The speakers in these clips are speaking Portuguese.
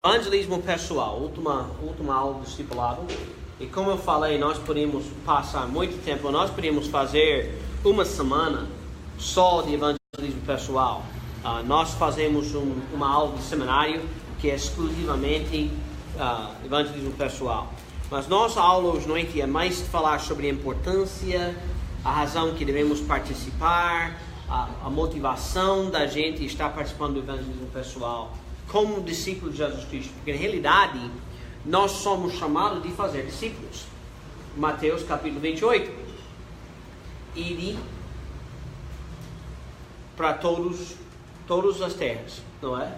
Evangelismo pessoal, última aula do discipulado. E como eu falei, nós podemos passar muito tempo, nós podemos fazer uma semana só de evangelismo pessoal. Nós fazemos uma aula de seminário que é exclusivamente evangelismo pessoal. Mas nossa aula hoje à noite é mais falar sobre a importância, a razão que devemos participar, a motivação da gente estar participando do evangelismo pessoal como discípulo de Jesus Cristo, porque na realidade nós somos chamados de fazer discípulos. Mateus capítulo 28. Ide para todas as terras, não é?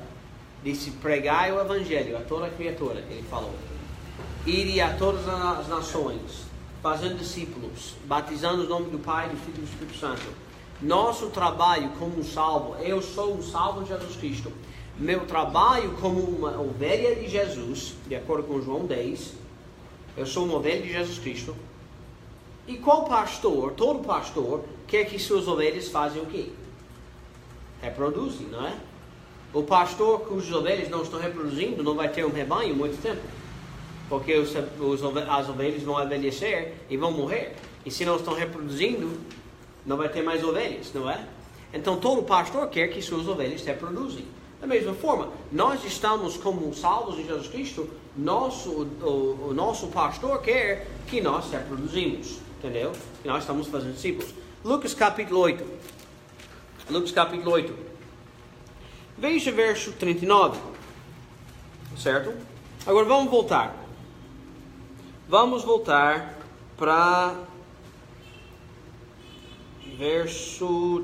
Disse, pregai o evangelho a toda criatura, ele falou. Ide a todas as nações, fazendo discípulos, batizando o nome do Pai, do Filho e do Espírito Santo. Nosso trabalho como um salvo, eu sou um salvo de Jesus Cristo. Meu trabalho como uma ovelha de Jesus, de acordo com João 10, eu sou uma ovelha de Jesus Cristo. E qual pastor, todo pastor, quer que suas ovelhas façam o quê? Reproduzem, não é? O pastor cujas ovelhas não estão reproduzindo não vai ter um rebanho muito tempo. Porque as ovelhas vão envelhecer e vão morrer. E se não estão reproduzindo, não vai ter mais ovelhas, não é? Então todo pastor quer que suas ovelhas reproduzem. Da mesma forma, nós estamos como salvos em Jesus Cristo, o nosso pastor quer que nós reproduzimos, entendeu? Que nós estamos fazendo discípulos. Lucas capítulo 8. Lucas capítulo 8. Veja verso 39. Certo? Agora vamos voltar. Vamos voltar para verso...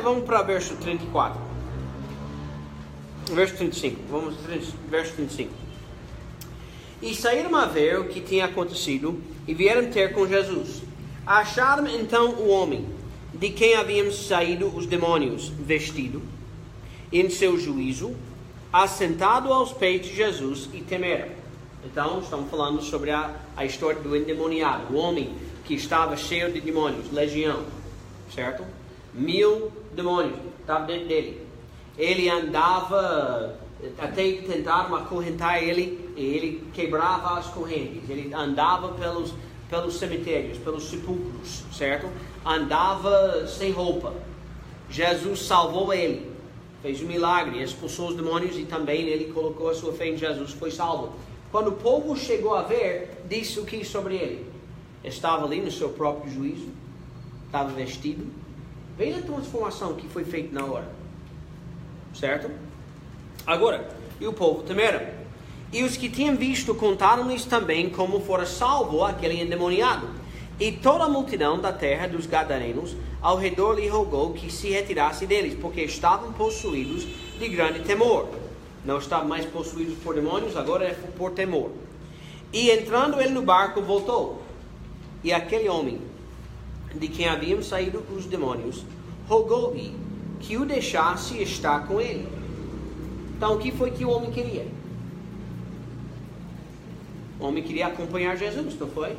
vamos para verso 34. Verso 35. Vamos verso 35. E saíram a ver o que tinha acontecido e vieram ter com Jesus. Acharam então o homem de quem haviam saído os demônios, vestido em seu juízo, assentado aos pés de Jesus, e temeram. Então, estamos falando sobre a história do endemoniado, o homem que estava cheio de demônios, legião, certo? 1000 demônios estavam dentro dele. Ele andava, até tentaram acorrentar ele, e ele quebrava as correntes. Ele andava pelos cemitérios, pelos sepulcros, certo? Andava sem roupa. Jesus salvou ele, fez um milagre, expulsou os demônios e também ele colocou a sua fé em Jesus, foi salvo. Quando o povo chegou a ver, disse o que sobre ele? Estava ali no seu próprio juízo, estava vestido. Veja a transformação que foi feita na hora. Certo? Agora, e o povo temeram. E os que tinham visto contaram-lhes também como fora salvo aquele endemoniado. E toda a multidão da terra dos gadarenos ao redor lhe rogou que se retirasse deles, porque estavam possuídos de grande temor. Não estavam mais possuídos por demônios, agora é por temor. E entrando ele no barco, voltou. E aquele homem de quem haviam saído os demônios rogou-lhe que o deixasse estar com ele. Então, o que foi que o homem queria? O homem queria acompanhar Jesus, não foi?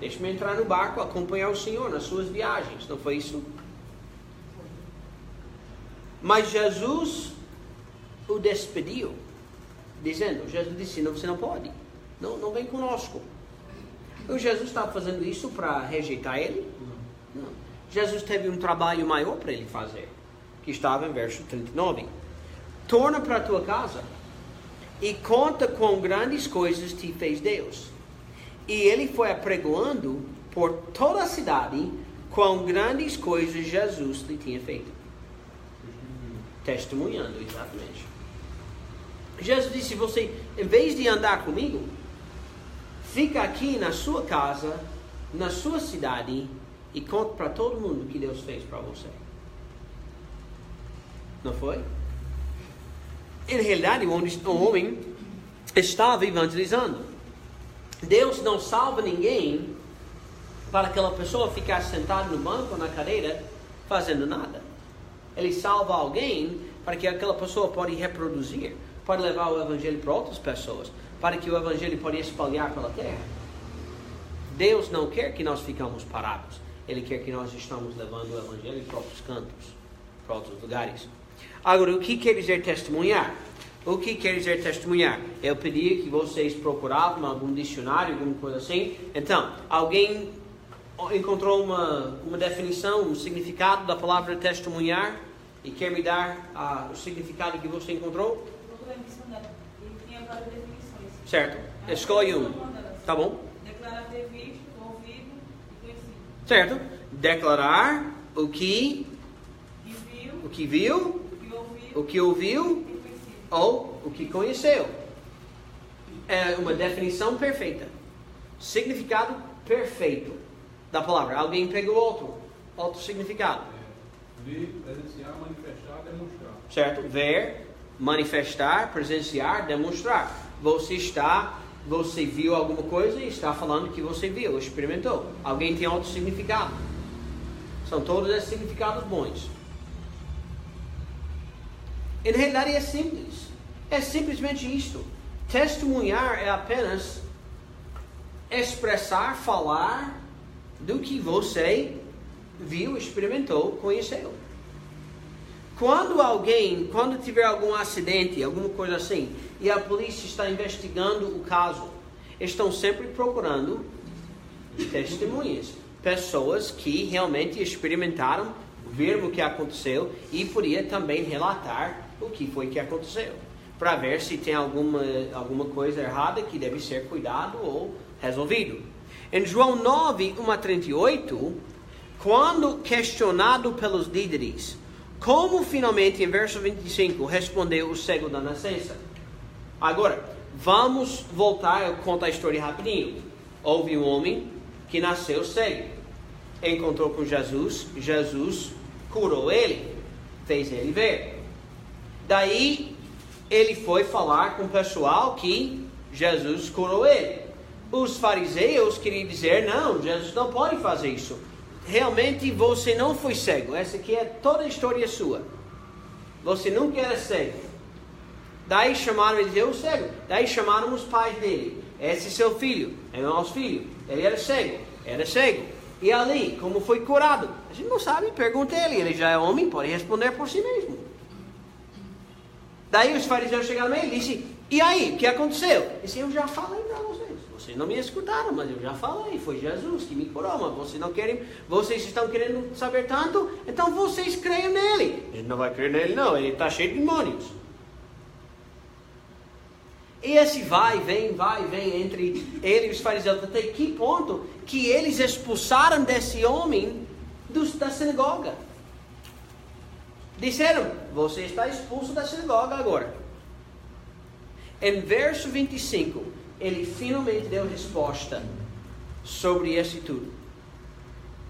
Deixa-me entrar no barco, acompanhar o Senhor nas suas viagens, não foi isso? Mas Jesus o despediu, dizendo, Jesus disse, não, você não pode, não vem conosco. O Jesus estava fazendo isso para rejeitar ele? Não. Jesus teve um trabalho maior para ele fazer, que estava em verso 39. Torna para a tua casa e conta quão grandes coisas te fez Deus. E ele foi apregoando por toda a cidade quão grandes coisas Jesus lhe tinha feito. Testemunhando, exatamente. Jesus disse, você, em vez de andar comigo, fica aqui na sua casa, na sua cidade, e conta para todo mundo o que Deus fez para você. Não foi? Em realidade, o homem estava evangelizando. Deus não salva ninguém para aquela pessoa ficar sentada no banco ou na cadeira fazendo nada. Ele salva alguém para que aquela pessoa pode reproduzir, pode levar o evangelho para outras pessoas, para que o evangelho pode espalhar pela terra. Deus não quer que nós ficamos parados. Ele quer que nós estamos levando o Evangelho para outros cantos, para outros lugares. Agora, o que quer dizer testemunhar? O que quer dizer testemunhar? Eu pedi que vocês procuravam algum dicionário, alguma coisa assim. Então, alguém encontrou uma definição, um significado da palavra testemunhar e quer me dar o significado que você encontrou? Procurei no dicionário. Ele tinha várias definições. Certo. Escolhe uma. Tá bom? Declarar ter visto, ouvido e conhecido. Certo. Declarar o que viu, o que ouviu ou o que conheceu. É uma definição perfeita. Significado perfeito da palavra. Alguém pegou outro significado. Ver, presenciar, manifestar, demonstrar. Certo? Ver, manifestar, presenciar, demonstrar. Você viu alguma coisa e está falando que você viu, experimentou. Alguém tem outro significado. São todos esses significados bons. Em realidade é simples. É simplesmente isto. Testemunhar é apenas expressar, falar do que você viu, experimentou, conheceu. Quando tiver algum acidente, alguma coisa assim, e a polícia está investigando o caso, estão sempre procurando testemunhas. Pessoas que realmente experimentaram, viram o que aconteceu e podia também relatar o que foi que aconteceu. Para ver se tem alguma coisa errada que deve ser cuidado ou resolvido. Em João 9, 1-38, quando questionado pelos líderes, como finalmente, em verso 25, respondeu o cego da nascença? Agora, vamos voltar, eu conto a história rapidinho. Houve um homem que nasceu cego. Encontrou com Jesus, Jesus curou ele, fez ele ver. Daí, ele foi falar com o pessoal que Jesus curou ele. Os fariseus queriam dizer, não, Jesus não pode fazer isso. Realmente você não foi cego. Essa aqui é toda a história sua. Você nunca era cego. Daí chamaram ele de cego. Daí chamaram os pais dele. Esse é seu filho. É nosso filho. Ele era cego. Era cego. E ali, como foi curado? A gente não sabe. Pergunta ele. Ele já é homem, pode responder por si mesmo. Daí os fariseus chegaram a ele e disse, e aí, o que aconteceu? Ele disse, eu já falei para vocês. Vocês não me escutaram, mas eu já falei. Foi Jesus que me curou, mas vocês estão querendo saber tanto, então vocês creiam nele. A gente não vai crer nele não, ele está cheio de demônios. E esse vai e vem entre ele e os fariseus, até que ponto que eles expulsaram desse homem da sinagoga. Disseram, você está expulso da sinagoga agora. Em verso 25, ele finalmente deu resposta sobre isso tudo.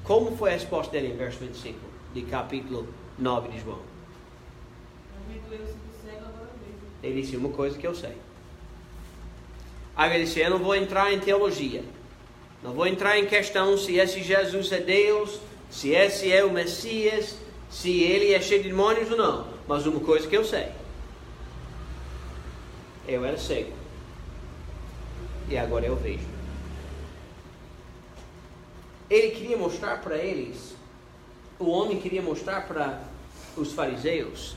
Como foi a resposta dele em verso 25, de capítulo 9 de João? Ele disse uma coisa que eu sei. Agora ele disse, eu não vou entrar em teologia. Não vou entrar em questão se esse Jesus é Deus, se esse é o Messias, se ele é cheio de demônios ou não. Mas uma coisa que eu sei. Eu era cego. E agora eu vejo. Ele queria mostrar para eles, o homem queria mostrar para os fariseus,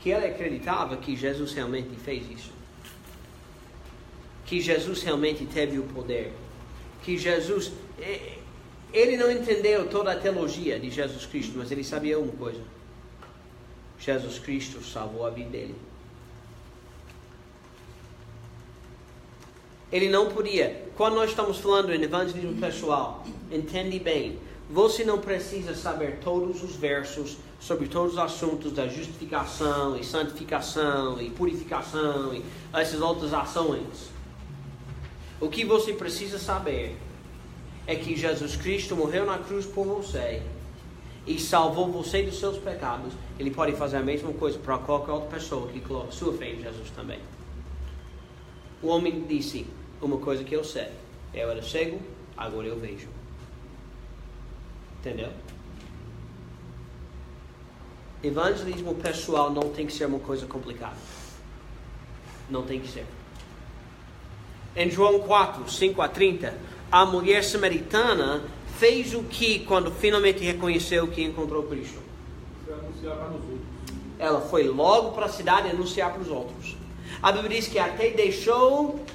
que ele acreditava que Jesus realmente fez isso. Que Jesus realmente teve o poder. Que Jesus, ele não entendeu toda a teologia de Jesus Cristo, mas ele sabia uma coisa. Jesus Cristo salvou a vida dele. Ele não podia. Quando nós estamos falando em evangelismo pessoal, entende bem. Você não precisa saber todos os versos sobre todos os assuntos da justificação e santificação e purificação e essas outras ações. O que você precisa saber é que Jesus Cristo morreu na cruz por você e salvou você dos seus pecados. Ele pode fazer a mesma coisa para qualquer outra pessoa que coloca sua fé em Jesus também. O homem disse uma coisa que eu sei. Eu era cego, agora eu vejo. Entendeu? Evangelismo pessoal não tem que ser uma coisa complicada. Não tem que ser. Em João 4, 5-30, a mulher samaritana fez o que quando finalmente reconheceu que encontrou Cristo? Foi anunciar para os outros. Ela foi logo para a cidade anunciar para os outros. A Bíblia diz que até deixou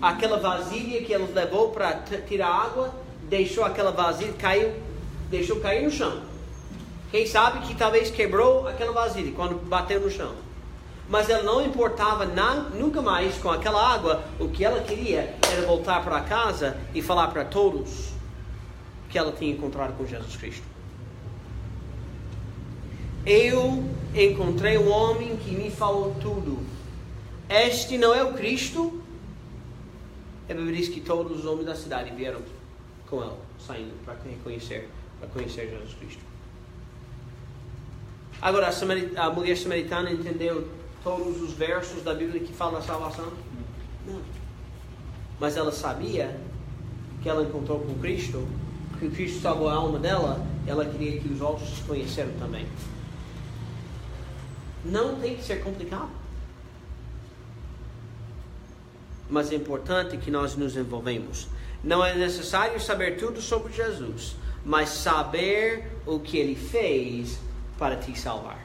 aquela vasilha que ela levou para tirar água, deixou aquela vasilha, deixou cair no chão. Quem sabe que talvez quebrou aquela vasilha quando bateu no chão. Mas ela não importava nunca mais com aquela água. O que ela queria era voltar para casa e falar para todos que ela tinha encontrado com Jesus Cristo. Eu encontrei um homem que me falou tudo. Este não é o Cristo? A Bíblia diz que todos os homens da cidade vieram com ela, saindo para conhecer Jesus Cristo. Agora, a mulher samaritana entendeu todos os versos da Bíblia que falam da salvação? Não. Mas ela sabia que ela encontrou com Cristo, que Cristo salvou a alma dela, ela queria que os outros conheceram também. Não tem que ser complicado. Mas é importante que nós nos envolvemos. Não é necessário saber tudo sobre Jesus, mas saber o que Ele fez para te salvar.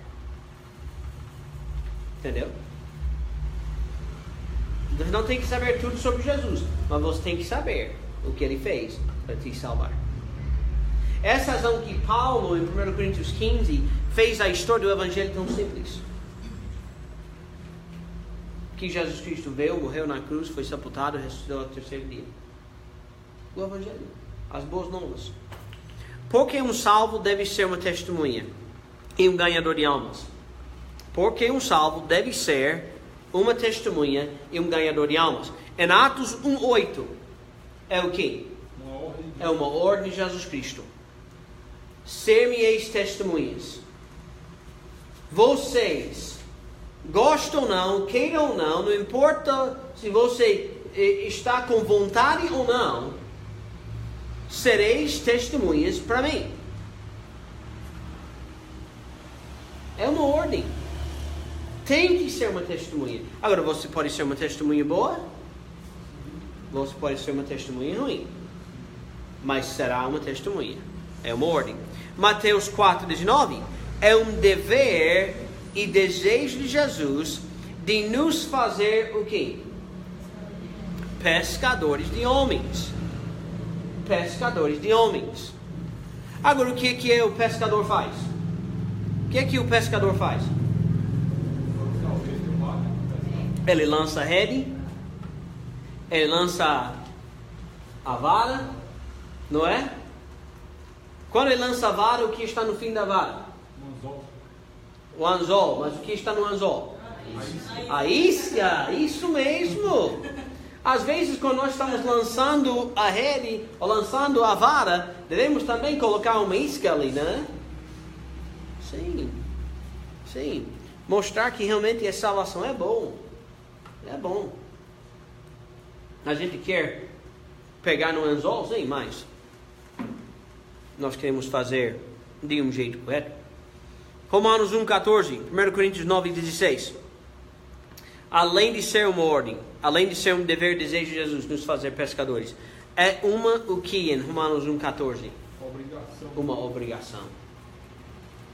Entendeu? Você não tem que saber tudo sobre Jesus, mas você tem que saber o que Ele fez para te salvar. Essa é a razão que Paulo, em 1 Coríntios 15, fez a história do Evangelho tão simples. Que Jesus Cristo veio, morreu na cruz, foi sepultado e ressuscitou ao terceiro dia. O Evangelho, as boas novas. Porque um salvo deve ser uma testemunha e um ganhador de almas. Porque um salvo deve ser uma testemunha e um ganhador de almas. Em Atos 1:8 é o quê? É uma ordem de Jesus Cristo. Ser-me-eis testemunhas. Vocês, gostam ou não, queiram ou não, não importa se você está com vontade ou não, sereis testemunhas para mim. É uma ordem. Tem que ser uma testemunha. Agora, você pode ser uma testemunha boa, você pode ser uma testemunha ruim, mas será uma testemunha. É uma ordem. Mateus 4:19 é um dever e desejo de Jesus de nos fazer o quê? Pescadores de homens. Pescadores de homens. Agora, o que o pescador faz? O que o pescador faz? Ele lança a rede, ele lança a vara, não é? Quando ele lança a vara, o que está no fim da vara? O anzol. Mas o que está no anzol? A isca. Isso mesmo. Às vezes, quando nós estamos lançando a rede ou lançando a vara, devemos também colocar uma isca ali, né? Sim. Sim. Mostrar que realmente a salvação é bom. É bom. A gente quer pegar no anzol, sim, mas nós queremos fazer de um jeito correto. Romanos 1:14, 1 Coríntios 9:16. Além de ser uma ordem, além de ser um dever e desejo de Jesus nos fazer pescadores, é o que em Romanos 1:14? Uma obrigação.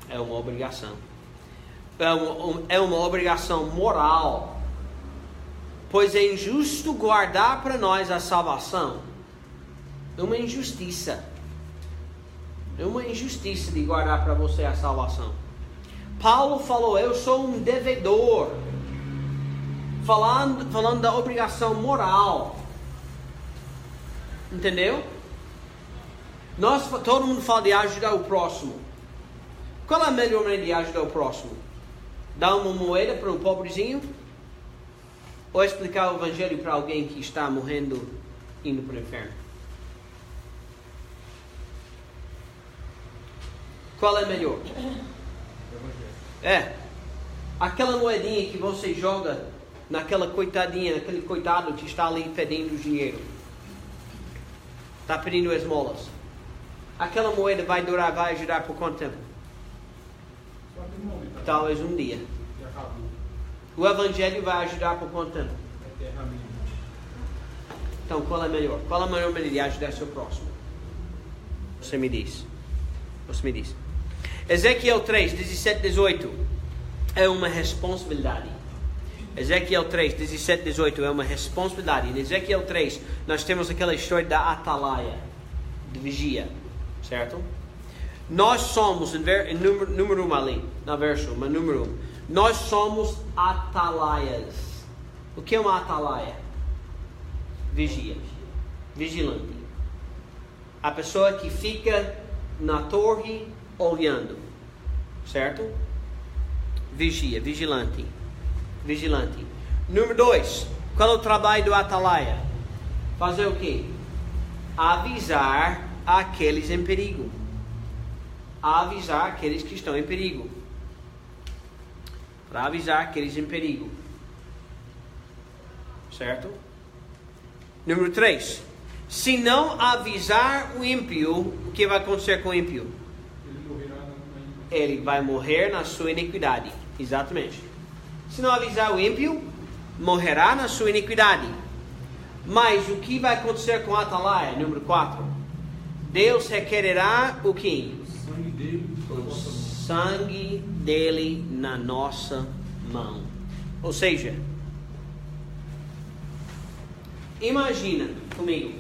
É uma obrigação. É uma obrigação moral. Pois é injusto guardar para nós a salvação. É uma injustiça. É uma injustiça de guardar para você a salvação. Paulo falou, eu sou um devedor. Falando da obrigação moral. Entendeu? Todo mundo fala de ajudar o próximo. Qual é a melhor maneira de ajudar o próximo? Dar uma moeda para o pobrezinho? Ou explicar o Evangelho para alguém que está morrendo, indo para o inferno? Qual é melhor? É. Aquela moedinha que você joga naquela coitadinha, naquele coitado que está ali pedindo dinheiro. Está pedindo esmolas. Aquela moeda vai ajudar por quanto tempo? Talvez um dia. O Evangelho vai ajudar por quanto tempo? Então, qual é melhor? Qual é a melhor maneira de ajudar seu próximo? Você me diz. Ezequiel 3, 17, 18 é uma responsabilidade. Ezequiel 3, 17, 18 é uma responsabilidade. Em Ezequiel 3 nós temos aquela história da atalaia, de vigia, certo? Nós somos, em número 1 ali, na verso, mas número 1, nós somos atalaias. O que é uma atalaia? Vigia, vigilante. A pessoa que fica na torre olhando, certo? Vigia, vigilante. Número 2, qual é o trabalho do atalaia? Fazer o quê? Avisar aqueles em perigo. Avisar aqueles que estão em perigo. Para avisar aqueles em perigo. Certo? Número 3. Se não avisar o ímpio, o que vai acontecer com o ímpio? Ele vai morrer na sua iniquidade. Exatamente. Se não avisar o ímpio, morrerá na sua iniquidade. Mas o que vai acontecer com a atalaia? Número 4. Deus requererá o quê? O sangue dele na nossa mão. Ou seja, imagina comigo,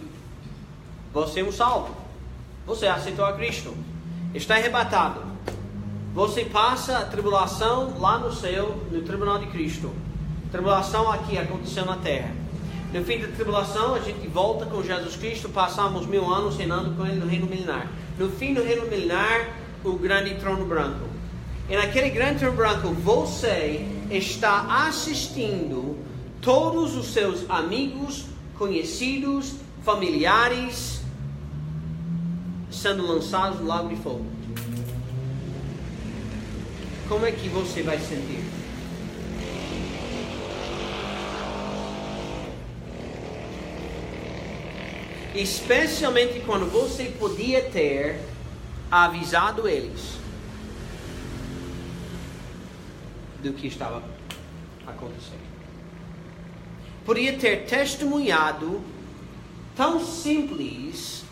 você é um salvo, você aceitou a Cristo, está arrebatado, você passa a tribulação lá no céu, no tribunal de Cristo. Tribulação aqui aconteceu na terra. No fim da tribulação, a gente volta com Jesus Cristo, passamos 1000 anos reinando com Ele no reino milenar. No fim do reino milenar, o grande trono branco. E naquele grande trono branco, você está assistindo todos os seus amigos, conhecidos, familiares, sendo lançados no lago de fogo. Como é que você vai sentir? Especialmente quando você podia ter avisado eles do que estava acontecendo. Podia ter testemunhado tão simples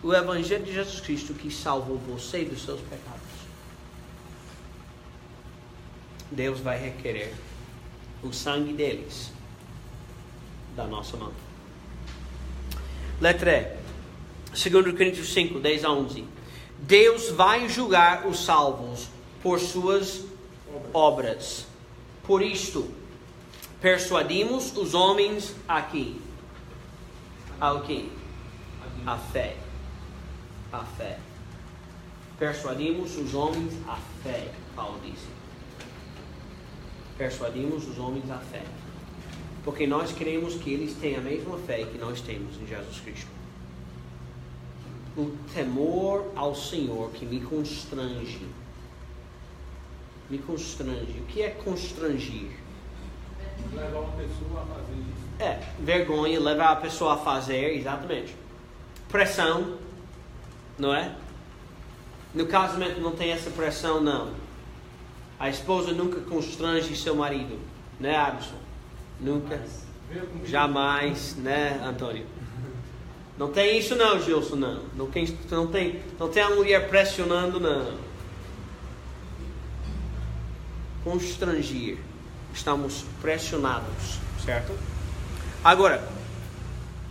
o Evangelho de Jesus Cristo que salvou você dos seus pecados. Deus vai requerer o sangue deles da nossa mão. Letra E, 2 Coríntios 5, 10 a 11. Deus vai julgar os salvos por suas obras. Por isto, persuadimos os homens aqui. Ao quê? A fé. A fé. Persuadimos os homens à fé, Paulo disse. Persuadimos os homens à fé. Porque nós queremos que eles tenham a mesma fé que nós temos em Jesus Cristo. O temor ao Senhor que me constrange. Me constrange. O que é constrangir? Levar uma pessoa a fazer isso. Vergonha, levar a pessoa a fazer, exatamente. Pressão, não é? No casamento não tem essa pressão, não. A esposa nunca constrange seu marido, né, Abson? Nunca, jamais, né, Antônio? Não tem isso não, Gilson, não. Não tem a mulher pressionando, não. Constrangir. Estamos pressionados, certo? Agora,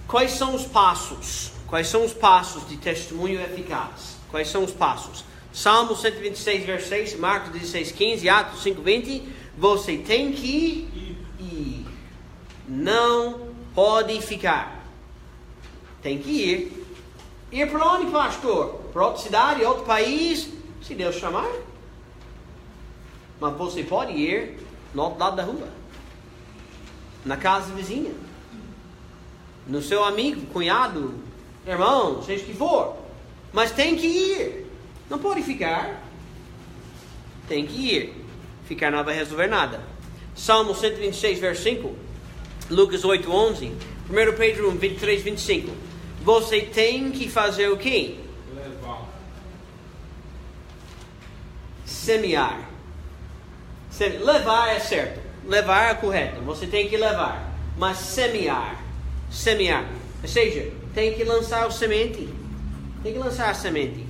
quais são os passos? Quais são os passos de testemunho eficaz? Quais são os passos? Salmo 126, verso 6, Marcos 16, 15, Atos 5, 20. Você tem que ir. Não pode ficar. Tem que ir. Ir para onde, pastor? Para outra cidade, outro país? Se Deus chamar. Mas você pode ir no outro lado da rua. Na casa vizinha. No seu amigo, cunhado, irmão, seja o que for. Mas tem que ir. Não pode ficar. Tem que ir. Ficar não vai resolver nada. Salmo 126, verso 5. Lucas 8, 11. 1 Pedro 1, 23, 25. Você tem que fazer o quê? Levar. Semear. Levar é certo. Levar é correto. Você tem que levar. Mas semear. Semear. Ou seja, tem que lançar o semente. Tem que lançar a semente.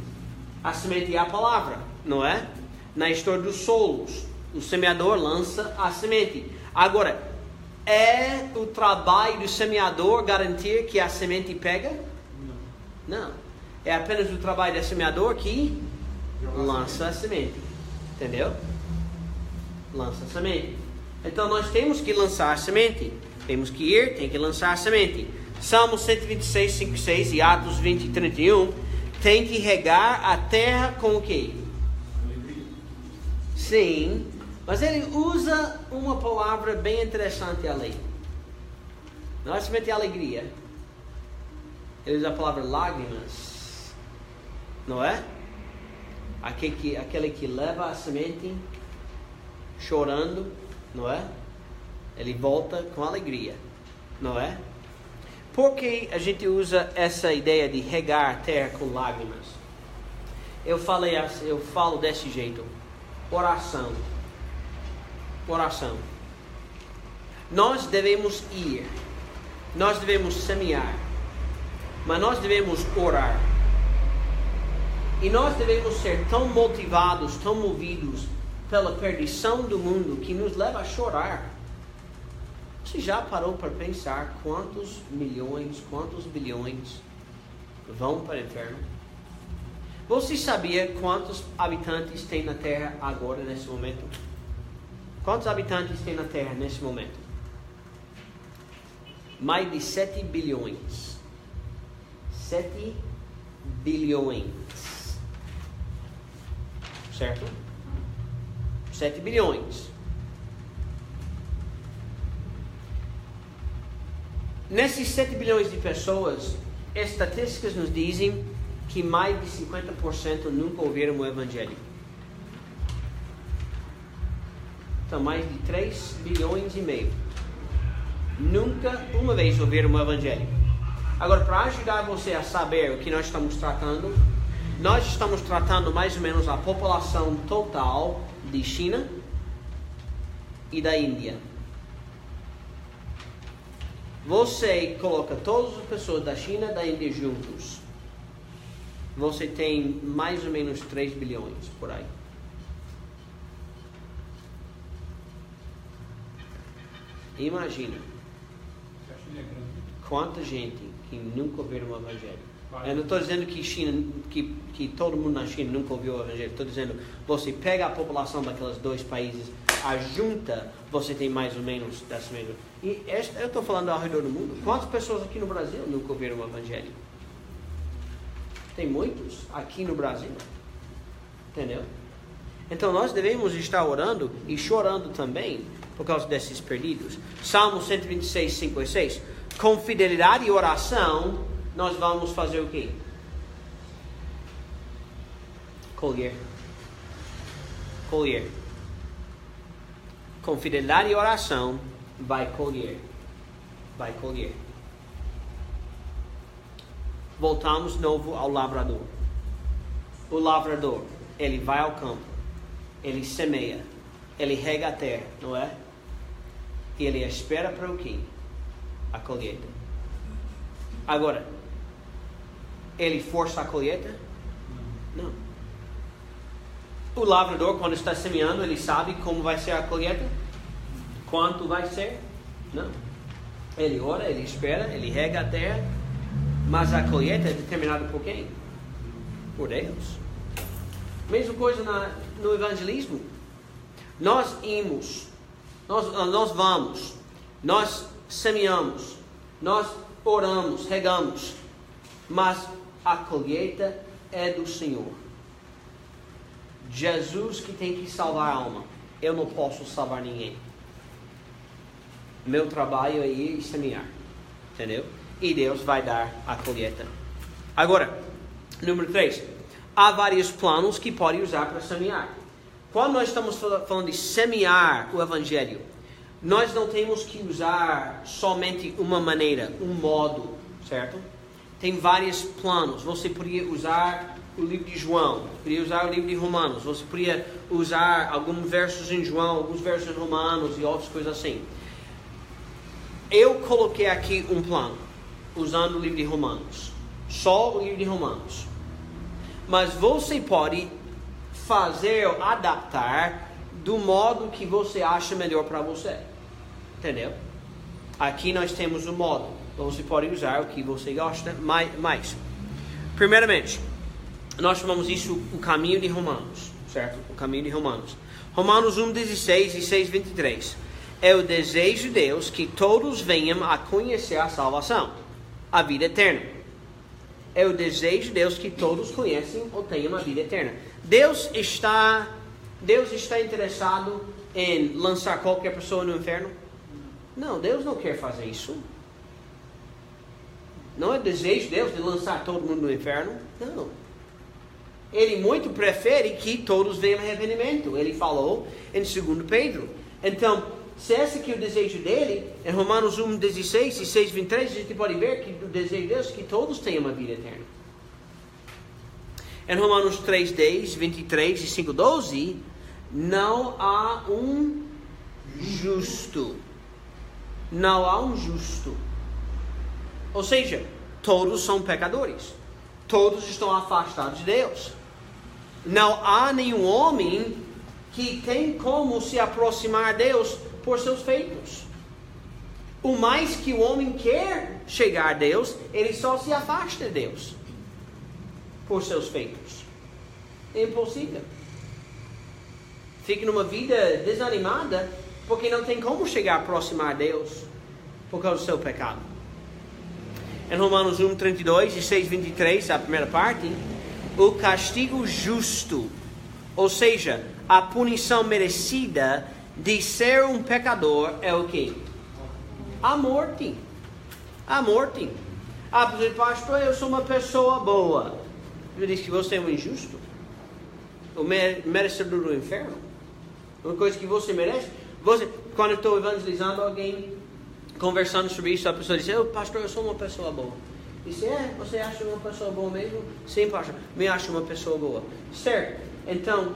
A semente é a palavra, não é? Na história dos solos, o semeador lança a semente. Agora, é o trabalho do semeador garantir que a semente pega? Não. É apenas o trabalho do semeador que lança a semente. Entendeu? Lança a semente. Então nós temos que lançar a semente. Temos que ir, tem que lançar a semente. Salmo 126, 5, 6 e Atos 20, 31. Tem que regar a terra com o quê? Sim. Mas ele usa uma palavra bem interessante ali. Não é somente alegria. Ele usa a palavra lágrimas. Não é? Aquele que leva a semente chorando, não é? Ele volta com alegria, não é? Por que a gente usa essa ideia de regar a terra com lágrimas? Eu falo desse jeito. Oração. Oração. Nós devemos ir. Nós devemos semear. Mas nós devemos orar. E nós devemos ser tão motivados, tão movidos pela perdição do mundo que nos leva a chorar. Você já parou para pensar quantos milhões, quantos bilhões vão para o inferno? Você sabia quantos habitantes tem na Terra agora, nesse momento? Quantos habitantes tem na Terra nesse momento? Mais de 7 bilhões. 7 bilhões. Certo? 7 bilhões. Nesses 7 bilhões de pessoas, estatísticas nos dizem que mais de 50% nunca ouviram o Evangelho. Então, mais de 3 bilhões e meio nunca uma vez ouviram o Evangelho. Agora, para ajudar você a saber o que nós estamos tratando, nós estamos tratando mais ou menos a população total de China e da Índia. Você coloca todas as pessoas da China e da Índia juntos, você tem mais ou menos 3 bilhões por aí. Imagina quanta gente que nunca ouviu o Evangelho. Eu não estou dizendo que todo mundo na China nunca ouviu o Evangelho. Estou dizendo, você pega a população daqueles dois países, ajunta, você tem mais ou menos dessa mesma. E eu estou falando ao redor do mundo. Quantas pessoas aqui no Brasil nunca ouviram o Evangelho? Tem muitos aqui no Brasil. Entendeu? Então nós devemos estar orando e chorando também por causa desses perdidos. Salmo 126, 5 e 6. Com fidelidade e oração, nós vamos fazer o quê? Colher. Colher. Com fidelidade e oração, vai colher. Vai colher. Voltamos de novo ao lavrador. O lavrador, ele vai ao campo. Ele semeia. Ele rega a terra, não é? E ele espera para o quê? A colheita. Agora, ele força a colheita? Não. O lavrador, quando está semeando, ele sabe como vai ser a colheita? Quanto vai ser? Não. Ele ora, ele espera, ele rega a terra, mas a colheita é determinada por quem? Por Deus. Mesma coisa no evangelismo. Nós irmos, nós vamos, nós semeamos, nós oramos, regamos, mas a colheita é do Senhor. Jesus que tem que salvar a alma. Eu não posso salvar ninguém. Meu trabalho é ir e semear. Entendeu? E Deus vai dar a colheita. Agora, número 3. Há vários planos que pode usar para semear. Quando nós estamos falando de semear o Evangelho, nós não temos que usar somente uma maneira, um modo, certo? Tem vários planos. Você poderia usar o livro de João, poderia usar o livro de Romanos, você poderia usar alguns versos em João, alguns versos em Romanos e outras coisas assim. Eu coloquei aqui um plano, usando o livro de Romanos. Só o livro de Romanos. Mas você pode fazer, adaptar do modo que você acha melhor para você. Entendeu? Aqui nós temos o modo. Você pode usar o que você gosta mais. Primeiramente, nós chamamos isso o caminho de Romanos, certo? O caminho de Romanos. Romanos 1:16 e 6:23. É o desejo de Deus que todos venham a conhecer a salvação, a vida eterna. É o desejo de Deus que todos conhecem ou tenham a vida eterna. Deus está interessado em lançar qualquer pessoa no inferno? Não, Deus não quer fazer isso. Não é desejo de Deus de lançar todo mundo no inferno? Não. Ele muito prefere que todos venham a arrependimento. Ele falou em 2 Pedro. Então, se esse aqui é o desejo dele, em Romanos 1:16 e 6:23, a gente pode ver que o desejo de Deus é que todos tenham uma vida eterna. Em Romanos 3:10, 23 e 5:12, não há um justo. Não há um justo. Ou seja, todos são pecadores. Todos estão afastados de Deus. Não há nenhum homem que tem como se aproximar de Deus por seus feitos. O mais que o homem quer chegar a Deus, ele só se afasta de Deus por seus feitos. É impossível. Fica numa vida desanimada porque não tem como chegar a aproximar a Deus por causa do seu pecado. Em Romanos 1:32 e 6:23, a primeira parte, o castigo justo, ou seja, a punição merecida de ser um pecador é o quê? A morte. A morte. Pastor, eu sou uma pessoa boa. Ele diz que você é um injusto, o merecedor do inferno. Uma coisa que você merece. Quando eu estou evangelizando alguém, conversando sobre isso, a pessoa diz: pastor, eu sou uma pessoa boa. Disse: você acha uma pessoa boa mesmo? Sim, pastor, me acho uma pessoa boa. Certo, então,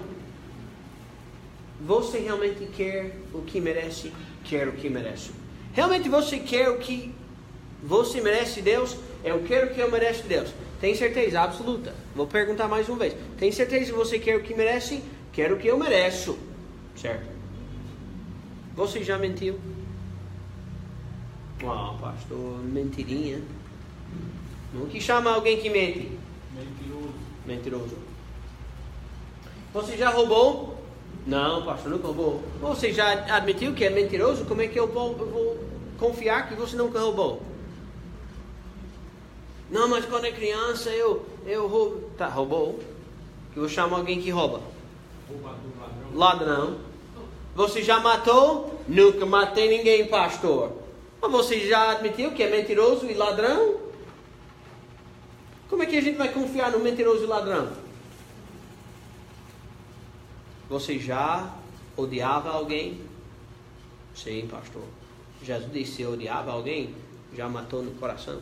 você realmente quer o que merece? Quer o que merece. Realmente você quer o que você merece de Deus? Eu quero o que eu mereço de Deus. Tem certeza absoluta? Vou perguntar mais uma vez. Tem certeza que você quer o que merece? Quero o que eu mereço. Certo? Você já mentiu? Pastor, mentirinha. Não que chama alguém que mente? Mentiroso. Você já roubou? Não, pastor, nunca roubou. Você já admitiu que é mentiroso? Como é que eu vou confiar que você nunca roubou? Não, mas quando é criança eu roubo. Tá, roubou? Que eu chamo alguém que rouba. Ladrão. Você já matou? Nunca matei ninguém, pastor. Mas você já admitiu que é mentiroso e ladrão? Como é que a gente vai confiar no mentiroso e ladrão? Você já odiava alguém? Sim, pastor. Jesus disse: se odiava alguém, já matou no coração.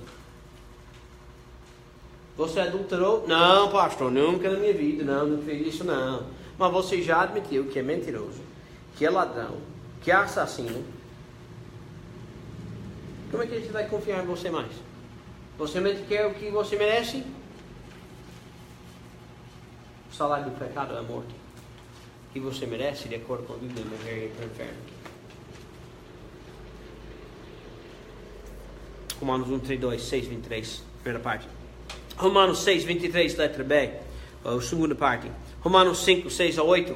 Você adulterou? Não, pastor, nunca na minha vida, não fiz isso não. Mas você já admitiu que é mentiroso, que é ladrão, que é assassino. Como é que a gente vai confiar em você mais? Você realmente quer o que você merece? O salário do pecado é a morte. O que você merece, de acordo com a Bíblia, é morrer para o inferno. Romanos 1:32, 6:23, primeira parte. Romanos 6:23, letra B, a segunda parte. Romanos 5:6-8.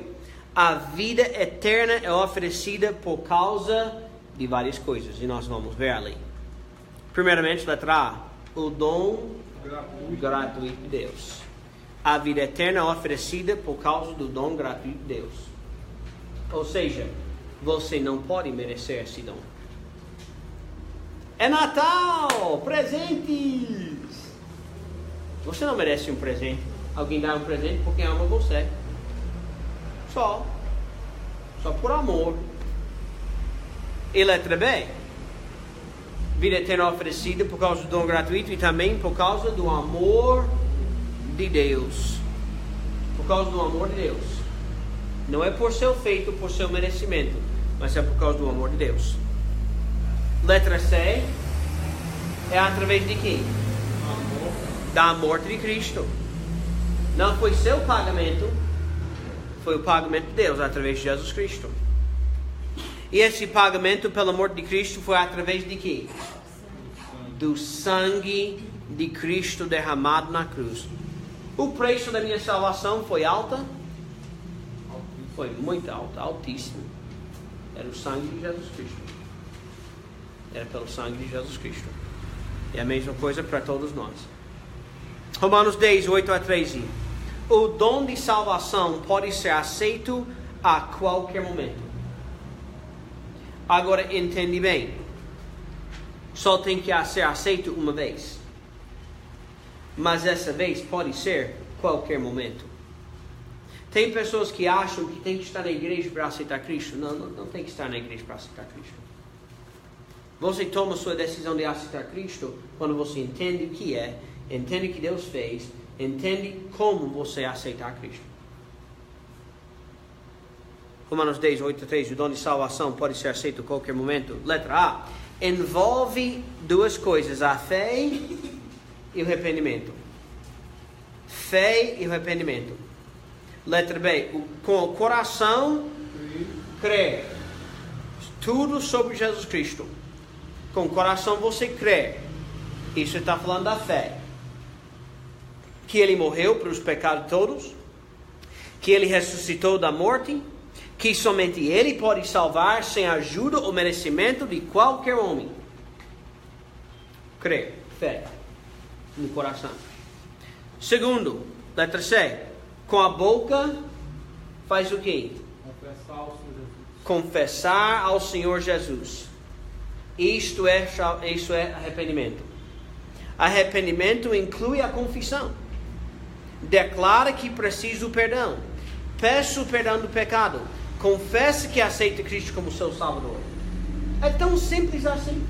A vida eterna é oferecida por causa de várias coisas, e nós vamos ver ali. Primeiramente, letra A, o dom gratuito de Deus. A vida eterna é oferecida por causa do dom gratuito de Deus. Ou seja, você não pode merecer esse dom. É Natal! Presentes! Você não merece um presente. Alguém dá um presente porque ama você. Só por amor. E letra B, vida eterna oferecida por causa do dom gratuito e também por causa do amor de Deus. Por causa do amor de Deus. Não é por seu feito, por seu merecimento, mas é por causa do amor de Deus. Letra C é através de quem? Da morte de Cristo. Não foi seu pagamento, foi o pagamento de Deus através de Jesus Cristo. E esse pagamento pelo amor de Cristo foi através de quê? Do sangue de Cristo derramado na cruz. O preço da minha salvação foi alta? Foi muito alta, altíssimo. Era o sangue de Jesus Cristo. Era pelo sangue de Jesus Cristo. E a mesma coisa para todos nós. Romanos 10, 8 a 13. O dom de salvação pode ser aceito a qualquer momento. Agora entende bem. Só tem que ser aceito uma vez. Mas essa vez pode ser qualquer momento. Tem pessoas que acham que tem que estar na igreja para aceitar Cristo. Não tem que estar na igreja para aceitar Cristo. Você toma sua decisão de aceitar Cristo quando você entende o que é, entende o que Deus fez, entende como você aceitar Cristo. Romanos 10, 8 a 13. O dom de salvação pode ser aceito a qualquer momento. Letra A. Envolve duas coisas: a fé e o arrependimento. Fé e o arrependimento. Letra B. Com o coração, crer. Tudo sobre Jesus Cristo. Com o coração você crê. Isso está falando da fé. Que Ele morreu para os pecados todos. Que Ele ressuscitou da morte. Que somente Ele pode salvar sem ajuda ou merecimento de qualquer homem. Crer. Fé. No coração. Segundo, letra C. Com a boca faz o quê? Confessar ao Senhor Jesus. Isso é arrependimento. Arrependimento inclui a confissão. Declara que precisa do perdão. Peça o perdão do pecado. Confesse que aceita Cristo como seu Salvador. É tão simples assim.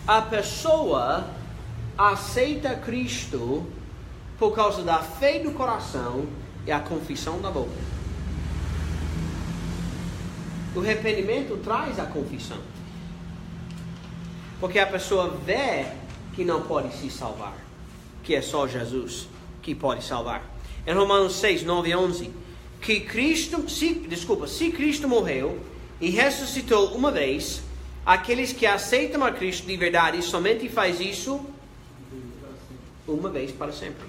A pessoa aceita Cristo por causa da fé do coração e a confissão da boca. O arrependimento traz a confissão. Porque a pessoa vê que não pode se salvar. Que é só Jesus que pode salvar. Em Romanos 6, 9 e 11. Que se Cristo morreu e ressuscitou uma vez, aqueles que aceitam a Cristo de verdade somente faz isso uma vez para sempre.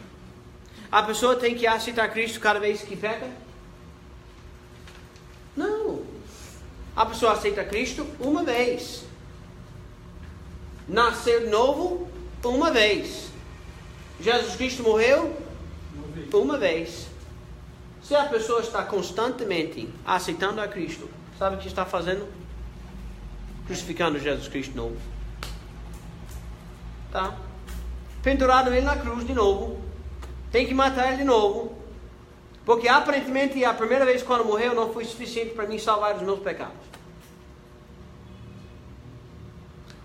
A pessoa tem que aceitar Cristo cada vez que peca? Não. A pessoa aceita Cristo uma vez. Nascer de novo uma vez. Jesus Cristo morreu uma vez. Se a pessoa está constantemente aceitando a Cristo, sabe o que está fazendo? Crucificando Jesus Cristo de novo. Tá? Pendurado ele na cruz de novo. Tem que matar ele de novo. Porque aparentemente a primeira vez quando morreu não foi suficiente para mim salvar os meus pecados.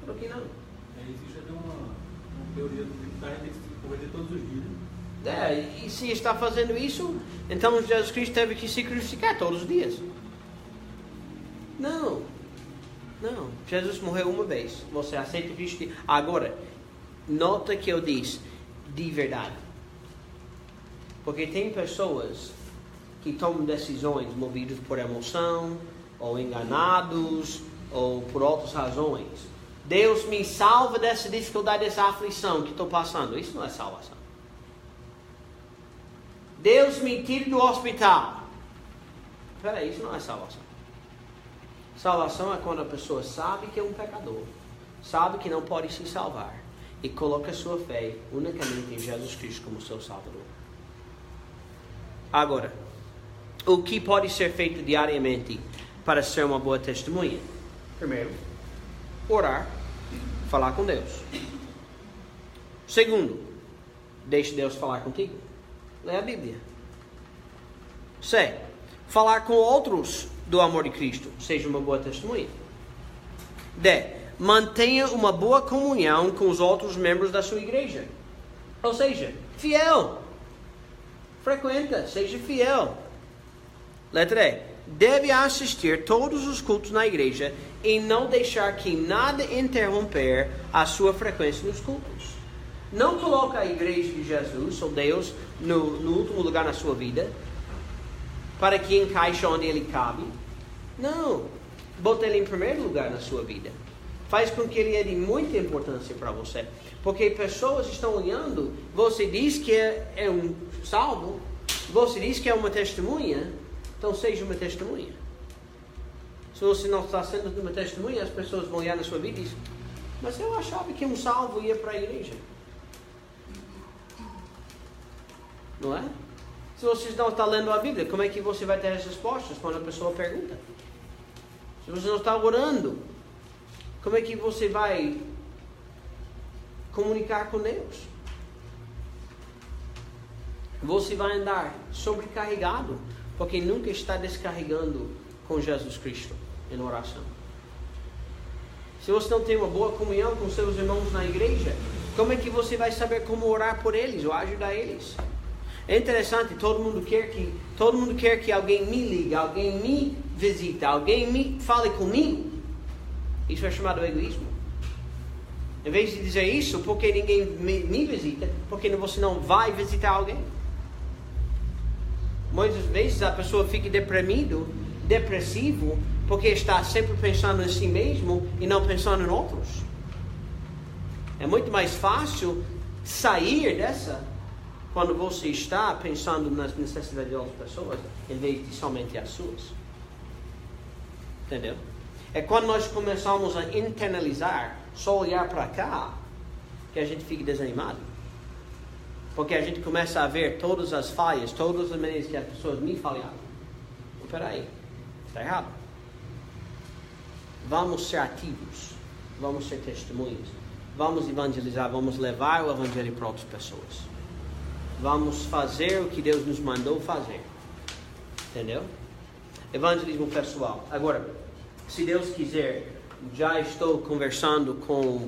Claro que não. Existe até uma teoria do que a gente tem que se converter todos os dias. E se está fazendo isso, então Jesus Cristo teve que se crucificar todos os dias. Não. Jesus morreu uma vez. Você aceita Cristo. Agora, nota que eu disse de verdade. Porque tem pessoas que tomam decisões movidas por emoção, ou enganados, ou por outras razões. Deus me salva dessa dificuldade, dessa aflição que estou passando. Isso não é salvação. Deus me tira do hospital. Espera aí, isso não é salvação. Salvação é quando a pessoa sabe que é um pecador, sabe que não pode se salvar e coloca sua fé unicamente em Jesus Cristo como seu Salvador. Agora, o que pode ser feito diariamente para ser uma boa testemunha? Primeiro, orar, falar com Deus. Segundo, deixe Deus falar contigo. Lê a Bíblia. C. Falar com outros do amor de Cristo. Seja uma boa testemunha. D. Mantenha uma boa comunhão com os outros membros da sua igreja. Ou seja, fiel. Frequenta, seja fiel. Letra E. Deve assistir todos os cultos na igreja e não deixar que nada interromper a sua frequência nos cultos. Não coloca a igreja de Jesus, ou Deus, no último lugar na sua vida, para que encaixe onde ele cabe. Não. Bota ele em primeiro lugar na sua vida. Faz com que ele é de muita importância para você. Porque pessoas estão olhando, você diz que é um salvo, você diz que é uma testemunha, então seja uma testemunha. Se você não está sendo uma testemunha, as pessoas vão olhar na sua vida e dizer, mas eu achava que um salvo ia para a igreja. Não é? Se você não está lendo a Bíblia, como é que você vai ter as respostas quando a pessoa pergunta? Se você não está orando, como é que você vai comunicar com Deus? Você vai andar sobrecarregado, porque nunca está descarregando com Jesus Cristo em oração. Se você não tem uma boa comunhão com seus irmãos na igreja, como é que você vai saber como orar por eles ou ajudar eles? É interessante, todo mundo quer que alguém me ligue, alguém me visite, alguém me fale comigo. Isso é chamado egoísmo. Em vez de dizer isso, porque ninguém me visita, porque você não vai visitar alguém. Muitas vezes a pessoa fica depressivo, porque está sempre pensando em si mesmo e não pensando em outros. É muito mais fácil sair dessa quando você está pensando nas necessidades de outras pessoas, em vez de somente as suas. Entendeu? É quando nós começamos a internalizar, só olhar para cá, que a gente fica desanimado. Porque a gente começa a ver todas as falhas, todas as maneiras que as pessoas me falharam. Espera aí, está errado. Vamos ser ativos, vamos ser testemunhas, vamos evangelizar, vamos levar o evangelho para outras pessoas. Vamos fazer o que Deus nos mandou fazer. Entendeu? Evangelismo pessoal. Agora, se Deus quiser, já estou conversando com